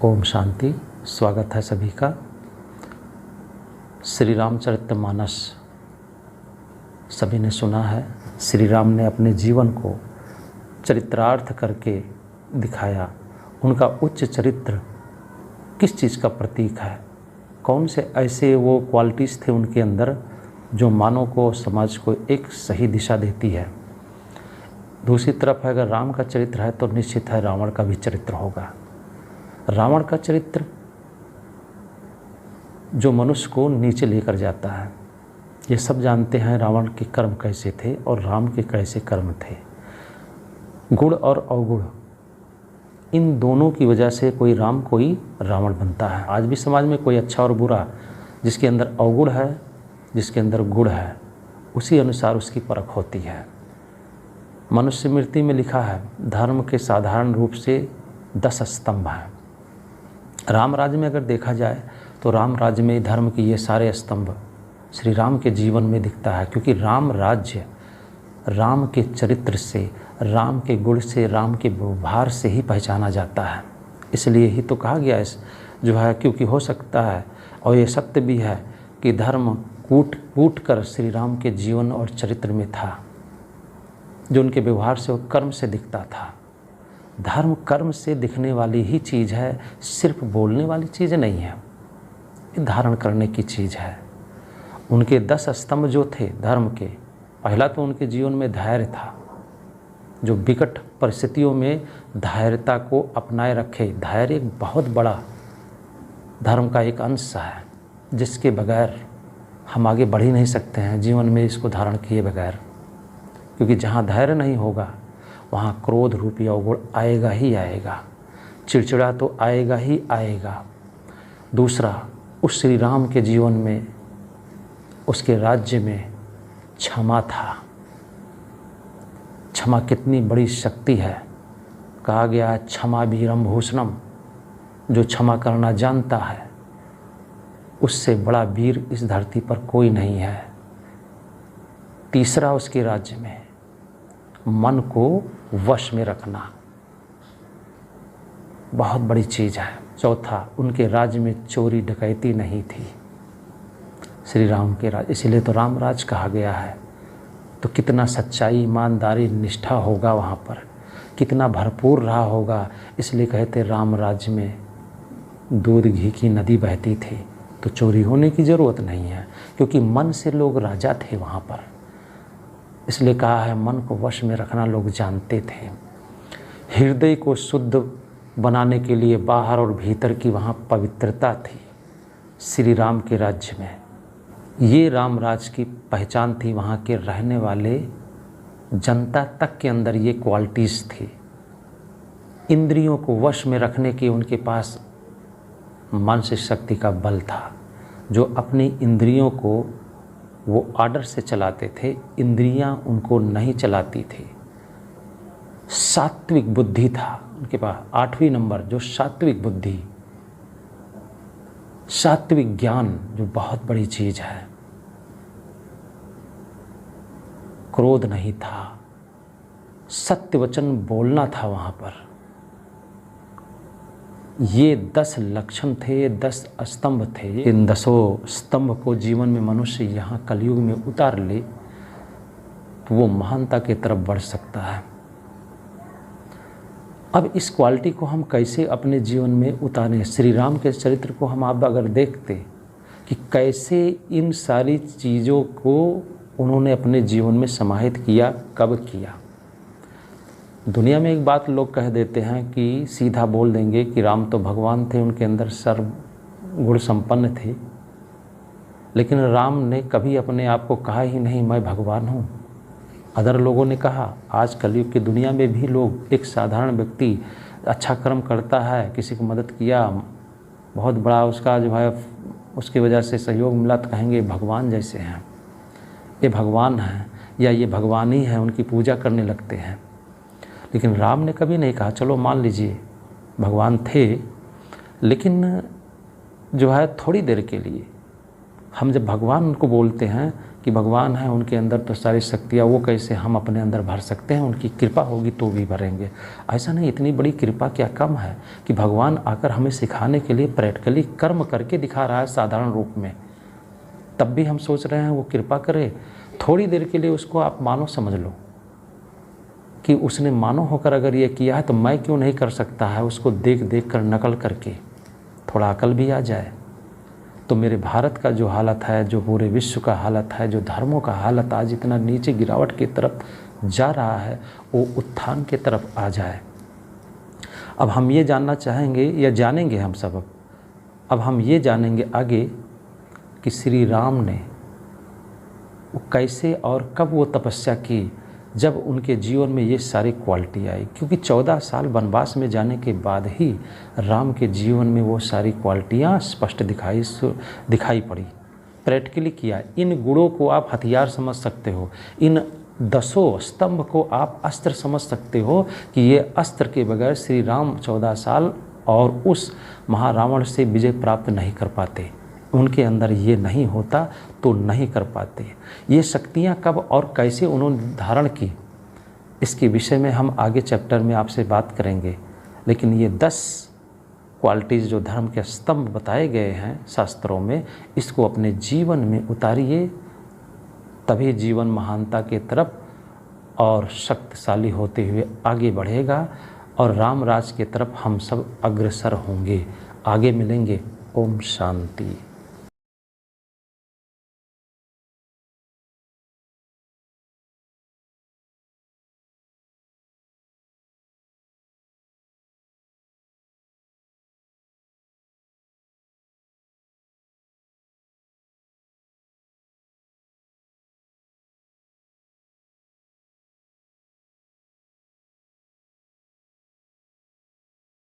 ओम शांति। स्वागत है सभी का। श्री रामचरितमानस सभी ने सुना है। श्री राम ने अपने जीवन को चरित्रार्थ करके दिखाया। उनका उच्च चरित्र किस चीज़ का प्रतीक है, कौन से ऐसे वो क्वालिटीज़ थे उनके अंदर जो मानव को, समाज को एक सही दिशा देती है। दूसरी तरफ अगर राम का चरित्र है तो निश्चित है रावण का भी चरित्र होगा। रावण का चरित्र जो मनुष्य को नीचे लेकर जाता है। ये सब जानते हैं रावण के कर्म कैसे थे और राम के कैसे कर्म थे। गुण और अवगुण, इन दोनों की वजह से कोई राम कोई रावण बनता है। आज भी समाज में कोई अच्छा और बुरा, जिसके अंदर अवगुण है, जिसके अंदर गुण है, उसी अनुसार उसकी परख होती है। मनुष्य स्मृति में लिखा है, धर्म के साधारण रूप से 10 स्तंभ हैं। राम राज्य में अगर देखा जाए तो राम राज्य में धर्म के ये सारे स्तंभ श्री राम के जीवन में दिखता है, क्योंकि राम राज्य राम के चरित्र से, राम के गुण से, राम के व्यवहार से ही पहचाना जाता है। इसलिए ही तो कहा गया है जो है, क्योंकि हो सकता है और ये सत्य भी है कि धर्म कूट कर श्री राम के जीवन और चरित्र में था, जो उनके व्यवहार से और कर्म से दिखता था। धर्म कर्म से दिखने वाली ही चीज़ है, सिर्फ बोलने वाली चीज़ नहीं है, ये धारण करने की चीज़ है। उनके 10 स्तंभ जो थे धर्म के, पहला तो उनके जीवन में धैर्य था, जो विकट परिस्थितियों में धैर्यता को अपनाए रखे। धैर्य एक बहुत बड़ा धर्म का एक अंश है, जिसके बगैर हम आगे बढ़ ही नहीं सकते हैं जीवन में, इसको धारण किए बगैर। क्योंकि जहाँ धैर्य नहीं होगा वहाँ क्रोध रूपी अवगुण आएगा ही आएगा, चिड़चिड़ा तो आएगा ही आएगा। दूसरा, उस श्री राम के जीवन में, उसके राज्य में क्षमा था। क्षमा कितनी बड़ी शक्ति है। कहा गया है, क्षमा वीरम भूषणम, जो क्षमा करना जानता है उससे बड़ा वीर इस धरती पर कोई नहीं है। तीसरा, उसके राज्य में मन को वश में रखना बहुत बड़ी चीज़ है। चौथा, उनके राज्य में चोरी डकैती नहीं थी श्री राम के राज्य, इसीलिए तो राम राज कहा गया है। तो कितना सच्चाई, ईमानदारी, निष्ठा होगा वहाँ पर, कितना भरपूर रहा होगा। इसलिए कहते राम राज्य में दूध घी की नदी बहती थी। तो चोरी होने की ज़रूरत नहीं है, क्योंकि मन से लोग राजा थे वहाँ पर। इसलिए कहा है मन को वश में रखना लोग जानते थे। हृदय को शुद्ध बनाने के लिए बाहर और भीतर की वहाँ पवित्रता थी श्री राम के राज्य में। ये राम राज की पहचान थी। वहाँ के रहने वाले जनता तक के अंदर ये क्वालिटीज़ थी। इंद्रियों को वश में रखने की उनके पास मानसिक शक्ति का बल था, जो अपनी इंद्रियों को वो आर्डर से चलाते थे, इंद्रियां उनको नहीं चलाती थी। सात्विक बुद्धि था उनके पास, 8वीं नंबर जो सात्विक बुद्धि, सात्विक ज्ञान, जो बहुत बड़ी चीज़ है। क्रोध नहीं था, सत्य वचन बोलना था वहाँ पर। ये 10 लक्षण थे, 10 स्तंभ थे। इन 10 स्तंभ को जीवन में मनुष्य यहाँ कलयुग में उतार ले तो वो महानता की तरफ बढ़ सकता है। अब इस क्वालिटी को हम कैसे अपने जीवन में उतारें? श्री राम के चरित्र को हम आप अगर देखते कि कैसे इन सारी चीज़ों को उन्होंने अपने जीवन में समाहित किया, कब किया। दुनिया में एक बात लोग कह देते हैं कि सीधा बोल देंगे कि राम तो भगवान थे, उनके अंदर सर्व गुण संपन्न थे, लेकिन राम ने कभी अपने आप को कहा ही नहीं मैं भगवान हूँ। अदर लोगों ने कहा। आज कलयुग की दुनिया में भी लोग, एक साधारण व्यक्ति अच्छा कर्म करता है, किसी को मदद किया, बहुत बड़ा उसका जो है उसकी वजह से सहयोग मिला, तो कहेंगे भगवान जैसे हैं, ये भगवान हैं या ये भगवान ही है, उनकी पूजा करने लगते हैं। लेकिन राम ने कभी नहीं कहा, चलो मान लीजिए भगवान थे, लेकिन जो है थोड़ी देर के लिए, हम जब भगवान को बोलते हैं कि भगवान है, उनके अंदर तो सारी शक्तियाँ, वो कैसे हम अपने अंदर भर सकते हैं? उनकी कृपा होगी तो भी भरेंगे। ऐसा नहीं, इतनी बड़ी कृपा क्या कम है कि भगवान आकर हमें सिखाने के लिए प्रैक्टिकली कर्म करके दिखा रहा है साधारण रूप में, तब भी हम सोच रहे हैं वो कृपा करे। थोड़ी देर के लिए उसको आप मानो समझ लो कि उसने मानो होकर अगर ये किया है तो मैं क्यों नहीं कर सकता है? उसको देख देख कर नकल करके थोड़ा अकल भी आ जाए। तो मेरे भारत का जो हालत है, जो पूरे विश्व का हालत है, जो धर्मों का हालत आज इतना नीचे गिरावट की तरफ जा रहा है, वो उत्थान की तरफ आ जाए। अब हम ये जानना चाहेंगे या जानेंगे हम सब, अब हम ये जानेंगे आगे कि श्री राम ने वो कैसे और कब वो तपस्या की जब उनके जीवन में ये सारी क्वालिटी आई। क्योंकि 14 साल वनवास में जाने के बाद ही राम के जीवन में वो सारी क्वालिटियाँ स्पष्ट दिखाई पड़ी, प्रैक्टिकली किया। इन गुणों को आप हथियार समझ सकते हो, इन 10 स्तंभ को आप अस्त्र समझ सकते हो कि ये अस्त्र के बगैर श्री राम 14 साल और उस महारावण से विजय प्राप्त नहीं कर पाते। उनके अंदर ये नहीं होता तो नहीं कर पाते। ये शक्तियाँ कब और कैसे उन्होंने धारण की, इसके विषय में हम आगे चैप्टर में आपसे बात करेंगे। लेकिन ये 10 क्वालिटीज़ जो धर्म के स्तंभ बताए गए हैं शास्त्रों में, इसको अपने जीवन में उतारिए, तभी जीवन महानता के तरफ और शक्तिशाली होते हुए आगे बढ़ेगा और राम राज के तरफ हम सब अग्रसर होंगे। आगे मिलेंगे। ओम शांति।